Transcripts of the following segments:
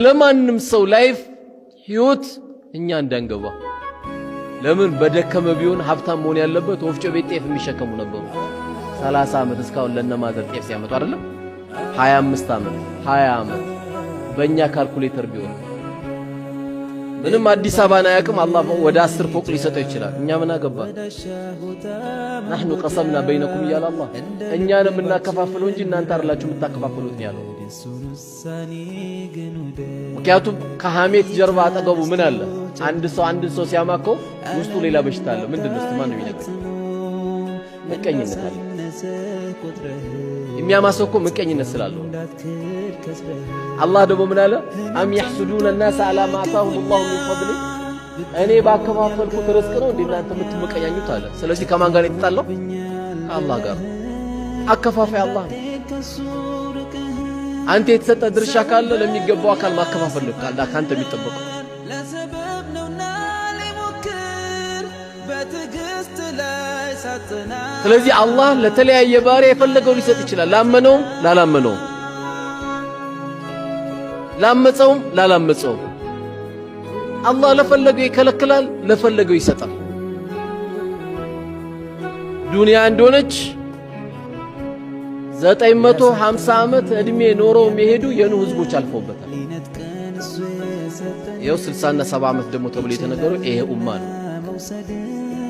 ለማንም ሰው ላይፍ ህይወት እኛ እንዳንገባ ለምን በደከመ ቢሆን ሀብታም መሆን ያለበት ወፍጮ ቤት ጤፍ የሚሸከሙ ነበሩ 30 ዓመት እስካሁን ለነማዘር ጤፍ ሲያመጡ አይደለም 25 ዓመት 20 ዓመት በእኛ ካልኩሌተር ቢሆን ምንም አዲስ አበባን አያውቅም አላህ ወደ 10 ፎቅ ሊሰጠው ይችላል እኛ ምን አገባን نحن قسمنا بينكم يا الله እኛን የምናከፋፍለው እንጂ እናንተ አይደላችሁ የምታከፋፍሉት ያለው ምክንያቱም ከሐሜት ጀርባ አጠገቡ ምን አለ አንድ ሰው ሲያማከው ውስጡ ሌላ በሽታ አለ ምንድነው እስቲ ማን ነው የሚነግረው ምቀኝነት አለ የሚያማሰው እኮ ምቀኝነት ስላለው አላህ ደግሞ ምን አለ አም يحسدون الناس على ما آتاهم الله من فضله እኔ ባከፋፈልኩት ርዝቅ ነው እንዴ እናንተ የምትመቀኛኙት አለ ስለዚህ ከማን ጋር የተጣለው ከአላህ ጋር አከፋፋይ አላህ ነው አንተ የተሰጠ ድርሻ ካለ ለሚገባው አካል ማከፋፈል ነው ካንተ የሚጠበቀው ስለዚህ አላህ ለተለያየ ባሪያ የፈለገው ሊሰጥ ይችላል ላመነውም ላላመነውም ላመፀውም ላላመፀውም አላህ ለፈለገው ይከለክላል ለፈለገው ይሰጣል ዱንያ እንደሆነች 950 ዓመት እድሜ ኖረው የሚሄዱ የኑህ ህዝቦች አልፈውበታል ይኸው 60 እና 70 ዓመት ደግሞ ተብሎ የተነገረው ይሄ ኡማ ነው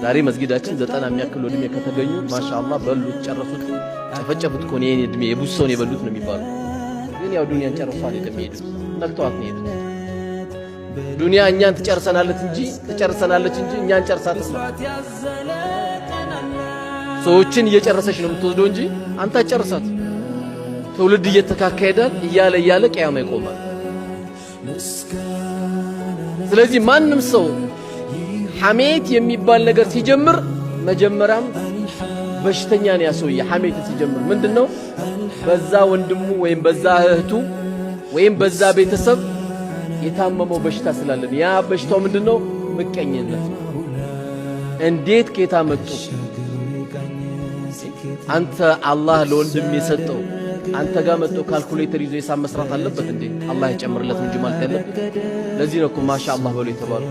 ዛሬ መስጊዳችን 90 የሚያክል እድሜ ከተገኙ ማሻአላህ በሉት ጨረሱት ጨፈጨፉት ኮኔ እድሜ የቡሶን የበሉት ነው የሚባለው ግን ያው ዱንያን ጨርሷል የሚሄዱት ነክተዋት ነው የሄዱት ዱንያ እኛን ትጨርሰናለች እንጂ እኛን ጨርሳትም ሰዎችን እየጨረሰች ነው የምትወስደው እንጂ አንተ ጨርሳት ትውልድ እየተካከዳል እያለ ቂያማ ይቆማል ስለዚህ ማንም ሰው ሐሜት የሚባል ነገር ሲጀምር መጀመሪያም በሽተኛ ነው ያሰውየ ሐሜት ሲጀምር ምንድነው በዛ ወንድሙ ወይም በዛ እህቱ ወይም በዛ ቤተሰብ የታመመው በሽታ ስላለን ያ በሽታው ምንድነው ምቀኝነት እንዴት ከታ መጡ አንተ አላህ ለወንድም የሰጠው አንተ ጋር መጥቶ ካልኩሌተር ይዞ የሳም መስራት አለበት እንዴ አላህ ይጨምርለት እንጂ ማለት ያለበት ለዚህ ነው ማሻአላህ በሉ የተባለው